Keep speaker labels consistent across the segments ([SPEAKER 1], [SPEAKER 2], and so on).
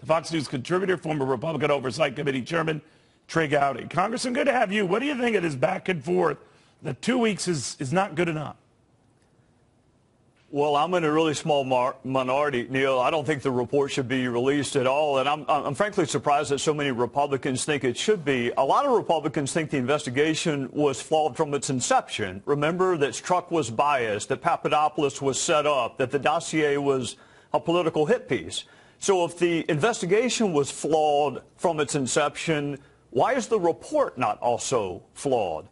[SPEAKER 1] Fox News contributor, former Republican Oversight Committee Chairman Trey Gowdy. Congressman, good to have you. What do you think of this back and forth that 2 weeks is not good enough?
[SPEAKER 2] Well, I'm in a really small minority, Neil. I don't think the report should be released at all, and I'm frankly surprised that so many Republicans think it should be. A lot of Republicans think the investigation was flawed from its inception. Remember that Strzok was biased, that Papadopoulos was set up, that the dossier was a political hit piece. So if the investigation was flawed from its inception, why is the report not also flawed?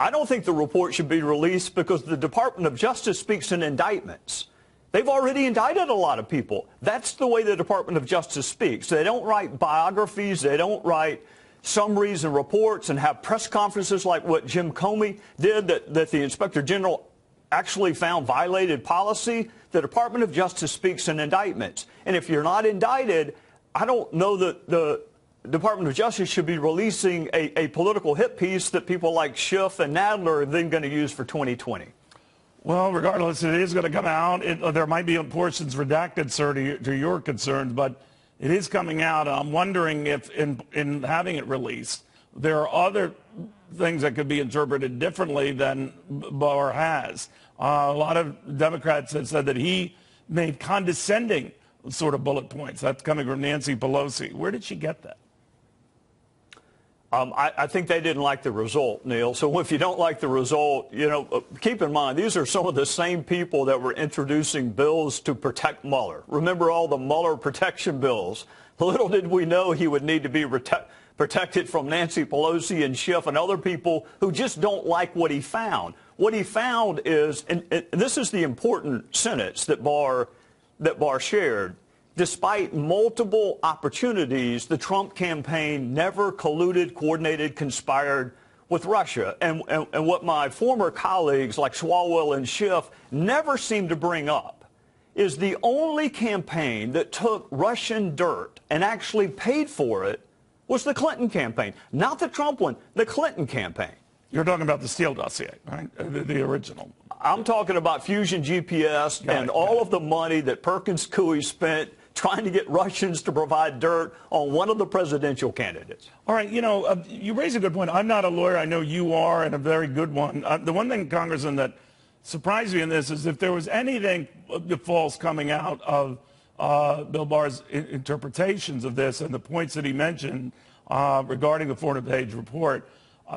[SPEAKER 2] I don't think the report should be released because the Department of Justice speaks in indictments. They've already indicted a lot of people. That's the way the Department of Justice speaks. They don't write biographies. They don't write summaries and reports and have press conferences like what Jim Comey did that the Inspector General actually found violated policy. The Department of Justice speaks in indictments. And if you're not indicted, I don't know that the Department of Justice should be releasing a political hit piece that people like Schiff and Nadler are then going to use for 2020.
[SPEAKER 1] Well, regardless, it is going to come out. There might be portions redacted, sir, to your concerns, but it is coming out. I'm wondering if in having it released, there are other things that could be interpreted differently than Barr has. A lot of Democrats have said that he made condescending sort of bullet points. That's coming from Nancy Pelosi. Where did she get that?
[SPEAKER 2] I think they didn't like the result, Neil. So if you don't like the result, keep in mind, these are some of the same people that were introducing bills to protect Mueller. Remember all the Mueller protection bills. Little did we know he would need to be protected from Nancy Pelosi and Schiff and other people who just don't like what he found. What he found is, and this is the important sentence that Barr shared, despite multiple opportunities, the Trump campaign never colluded, coordinated, conspired with Russia. And what my former colleagues like Swalwell and Schiff never seem to bring up is the only campaign that took Russian dirt and actually paid for it was the Clinton campaign. Not the Trump one, the Clinton campaign.
[SPEAKER 1] You're talking about the Steele dossier, right? The original.
[SPEAKER 2] I'm talking about Fusion GPS and all of the money that Perkins Coie spent trying to get Russians to provide dirt on one of the presidential candidates.
[SPEAKER 1] All right, you raise a good point. I'm not a lawyer. I know you are, and a very good one. The one thing, Congressman, that surprised me in this is if there was anything false coming out of Bill Barr's interpretations of this and the points that he mentioned regarding the 400-page report,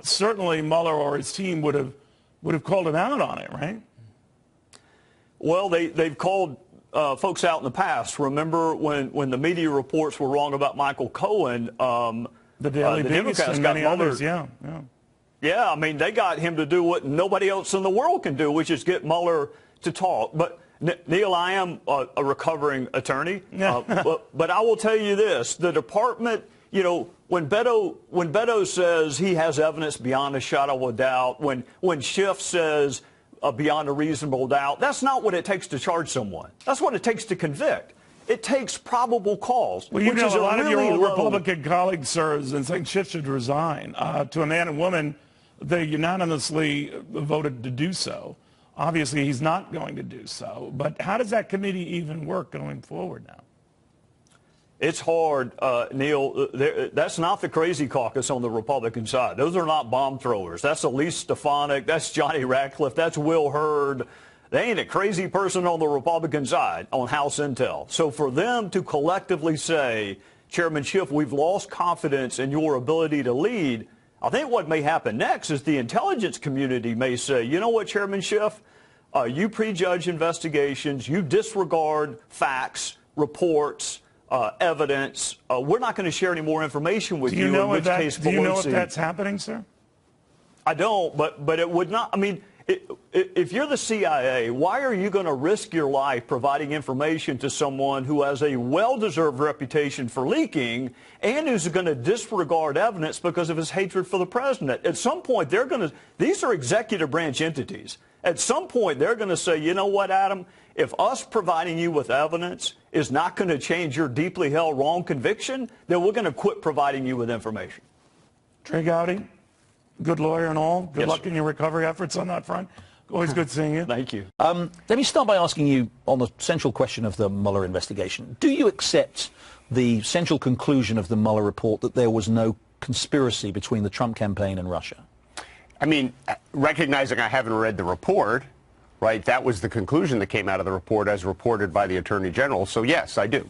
[SPEAKER 1] certainly Mueller or his team would have called him out on it, right?
[SPEAKER 2] Well, they've called folks out in the past. Remember when the media reports were wrong about Michael Cohen,
[SPEAKER 1] the Democrats got Mueller.
[SPEAKER 2] Yeah, I mean, they got him to do what nobody else in the world can do, which is get Mueller to talk. But, Neil, I am a recovering attorney. But I will tell you this. The department, when Beto says he has evidence beyond a shadow of a doubt, when Schiff says beyond a reasonable doubt, that's not what it takes to charge someone. That's what it takes to convict. It takes probable cause.
[SPEAKER 1] Well, a lot of your old Republican colleagues, sir, and saying Schiff should resign. To a man and woman, they unanimously voted to do so. Obviously, he's not going to do so. But how does that committee even work going forward now?
[SPEAKER 2] It's hard, Neil. That's not the crazy caucus on the Republican side. Those are not bomb throwers. That's Elise Stefanik. That's Johnny Ratcliffe. That's Will Hurd. They ain't a crazy person on the Republican side on House Intel. So for them to collectively say, Chairman Schiff, we've lost confidence in your ability to lead, I think what may happen next is the intelligence community may say, you know what, Chairman Schiff, you prejudge investigations, you disregard facts, reports, evidence. We're not going to share any more information with you. In which case,
[SPEAKER 1] do you know if that's happening, sir?
[SPEAKER 2] I don't, but it would not. I mean, if you're the CIA, why are you going to risk your life providing information to someone who has a well-deserved reputation for leaking and who's going to disregard evidence because of his hatred for the president? At some point, these are executive branch entities. At some point, they're going to say, you know what, Adam, if us providing you with evidence is not going to change your deeply held wrong conviction, then we're going to quit providing you with information.
[SPEAKER 1] Trey Gowdy, good lawyer and all. Good luck
[SPEAKER 2] sir.
[SPEAKER 1] in your recovery efforts on that front. Always good seeing you.
[SPEAKER 2] Thank you.
[SPEAKER 3] Let me start by asking you on the central question of the Mueller investigation. Do you accept the central conclusion of the Mueller report that there was no conspiracy between the Trump campaign and Russia?
[SPEAKER 4] I mean, recognizing I haven't read the report, right, that was the conclusion that came out of the report as reported by the Attorney General. So, yes, I do.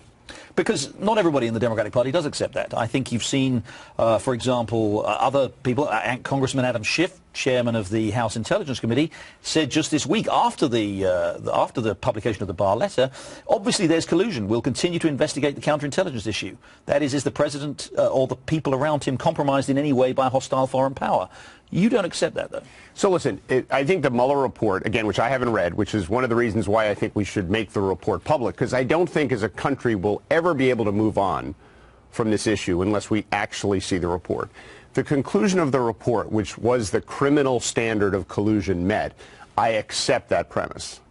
[SPEAKER 3] Because not everybody in the Democratic Party does accept that. I think you've seen, for example, other people, Congressman Adam Schiff, chairman of the House Intelligence Committee, said just this week after the publication of the Barr letter, obviously there's collusion. We'll continue to investigate the counterintelligence issue. That is the president or the people around him compromised in any way by a hostile foreign power? You don't accept that, though.
[SPEAKER 4] So listen, I think the Mueller report, again, which I haven't read, which is one of the reasons why I think we should make the report public, because I don't think as a country we'll ever be able to move on from this issue unless we actually see the report. The conclusion of the report, which was the criminal standard of collusion met, I accept that premise,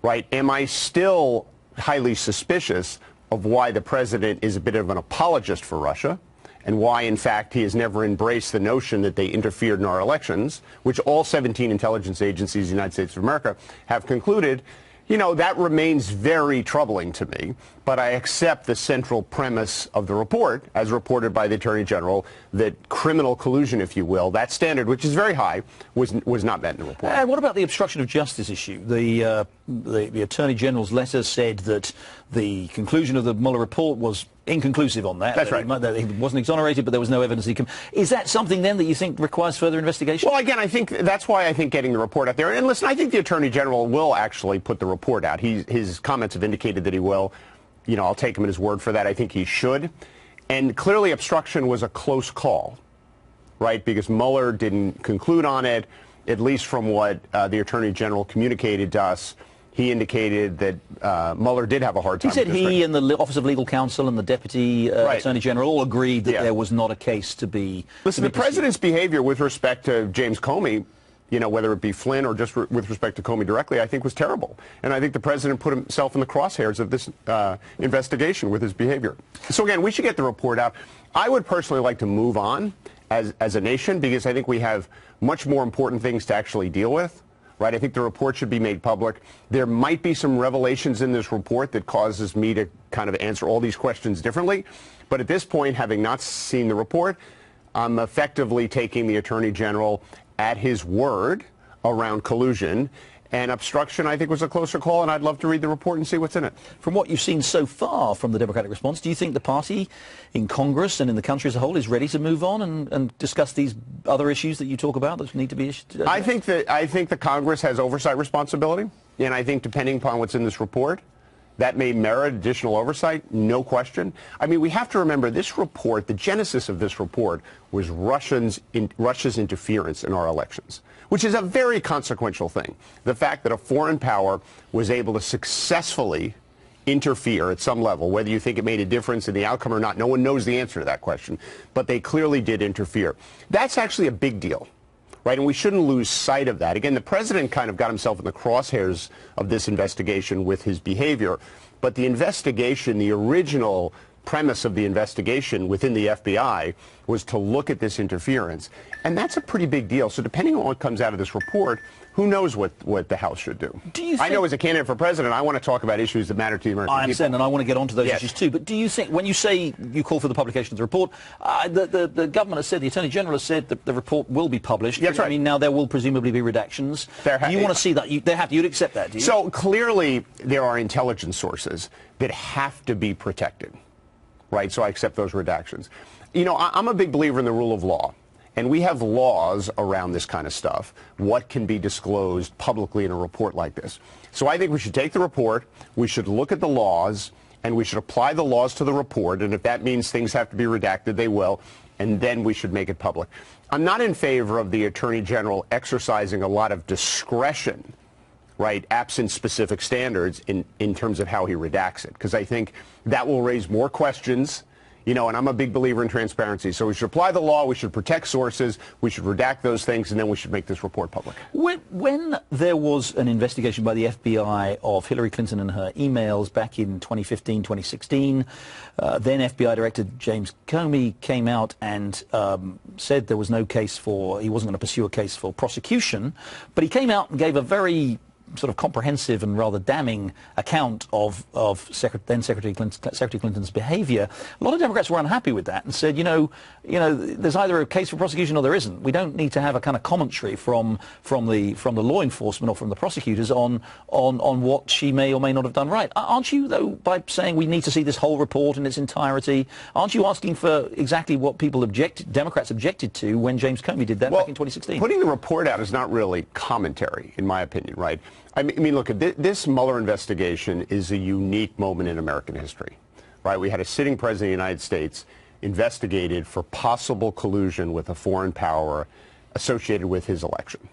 [SPEAKER 4] right? Am I still highly suspicious of why the president is a bit of an apologist for Russia? And why, in fact, he has never embraced the notion that they interfered in our elections, which all 17 intelligence agencies in the United States of America have concluded. You know, that remains very troubling to me, but I accept the central premise of the report, as reported by the Attorney General, that criminal collusion, if you will, that standard, which is very high, was not met in the report.
[SPEAKER 3] And what about the obstruction of justice issue? The Attorney General's letter said that the conclusion of the Mueller report was inconclusive on that.
[SPEAKER 4] That's right.
[SPEAKER 3] That he wasn't exonerated, but there was no evidence he can. Is that something then that you think requires further investigation?
[SPEAKER 4] Well, again, I think that's why I think getting the report out there. And listen, I think the Attorney General will actually put the report out. His comments have indicated that he will. You know, I'll take him at his word for that. I think he should. And clearly obstruction was a close call, right? Because Mueller didn't conclude on it, at least from what the Attorney General communicated to us. He indicated that Mueller did have a hard time.
[SPEAKER 3] He said he and the Office of Legal Counsel and the Deputy Attorney General all agreed that there was not a case to be...
[SPEAKER 4] Listen, the president's behavior with respect to James Comey, you know, whether it be Flynn or just with respect to Comey directly, I think was terrible. And I think the president put himself in the crosshairs of this investigation with his behavior. So again, we should get the report out. I would personally like to move on as a nation because I think we have much more important things to actually deal with. Right, I think the report should be made public. There might be some revelations in this report that causes me to kind of answer all these questions differently. But at this point, having not seen the report, I'm effectively taking the Attorney General at his word around collusion. And obstruction, I think, was a closer call, and I'd love to read the report and see what's in it.
[SPEAKER 3] From what you've seen so far from the Democratic response, do you think the party in Congress and in the country as a whole is ready to move on and discuss these other issues that you talk about that need to be issued?
[SPEAKER 4] I think the Congress has oversight responsibility, and I think depending upon what's in this report, that may merit additional oversight, no question. I mean, we have to remember this report, the genesis of this report was Russia's interference in our elections, which is a very consequential thing. The fact that a foreign power was able to successfully interfere at some level, whether you think it made a difference in the outcome or not, no one knows the answer to that question, but they clearly did interfere. That's actually a big deal. Right, and we shouldn't lose sight of that. Again, the president kind of got himself in the crosshairs of this investigation with his behavior, but the investigation, the original premise of the investigation within the FBI was to look at this interference, and that's a pretty big deal. So depending on what comes out of this report, who knows what the House should do. I know as a candidate for president, I want to talk about issues that matter to the American people.
[SPEAKER 3] I understand, and I want to get onto those issues too. But do you think, when you say you call for the publication of the report, the government has said, the Attorney General has said that the report will be published.
[SPEAKER 4] That's right.
[SPEAKER 3] I mean, now there will presumably be redactions. You want to see that? You'd accept that, do you?
[SPEAKER 4] So clearly there are intelligence sources that have to be protected, right? So I accept those redactions. You know, I'm a big believer in the rule of law. And we have laws around this kind of stuff, what can be disclosed publicly in a report like this. So I think we should take the report, we should look at the laws, and we should apply the laws to the report. And if that means things have to be redacted, they will. And then we should make it public. I'm not in favor of the Attorney General exercising a lot of discretion, right, absent specific standards in terms of how he redacts it. Because I think that will raise more questions. You know, and I'm a big believer in transparency. So we should apply the law, we should protect sources, we should redact those things, and then we should make this report public.
[SPEAKER 3] When there was an investigation by the FBI of Hillary Clinton and her emails back in 2015, 2016, then FBI Director James Comey came out and said there was no case for, he wasn't going to pursue a case for prosecution, but he came out and gave a very sort of comprehensive and rather damning account of then Secretary Clinton's behavior, a lot of Democrats were unhappy with that and said, there's either a case for prosecution or there isn't. We don't need to have a kind of commentary from the law enforcement or from the prosecutors on what she may or may not have done right. Aren't you, though, by saying we need to see this whole report in its entirety, aren't you asking for exactly what Democrats objected to when James Comey did that back in 2016?
[SPEAKER 4] Putting the report out is not really commentary, in my opinion, right? I mean, look, this Mueller investigation is a unique moment in American history, right? We had a sitting president of the United States investigated for possible collusion with a foreign power associated with his election.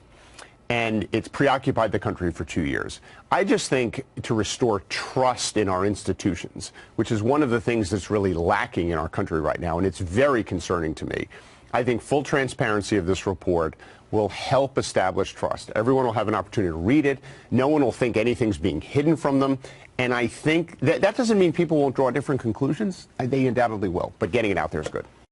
[SPEAKER 4] And it's preoccupied the country for 2 years. I just think to restore trust in our institutions, which is one of the things that's really lacking in our country right now, and it's very concerning to me, I think full transparency of this report will help establish trust. Everyone will have an opportunity to read it. No one will think anything's being hidden from them. And I think that doesn't mean people won't draw different conclusions. They undoubtedly will. But getting it out there is good.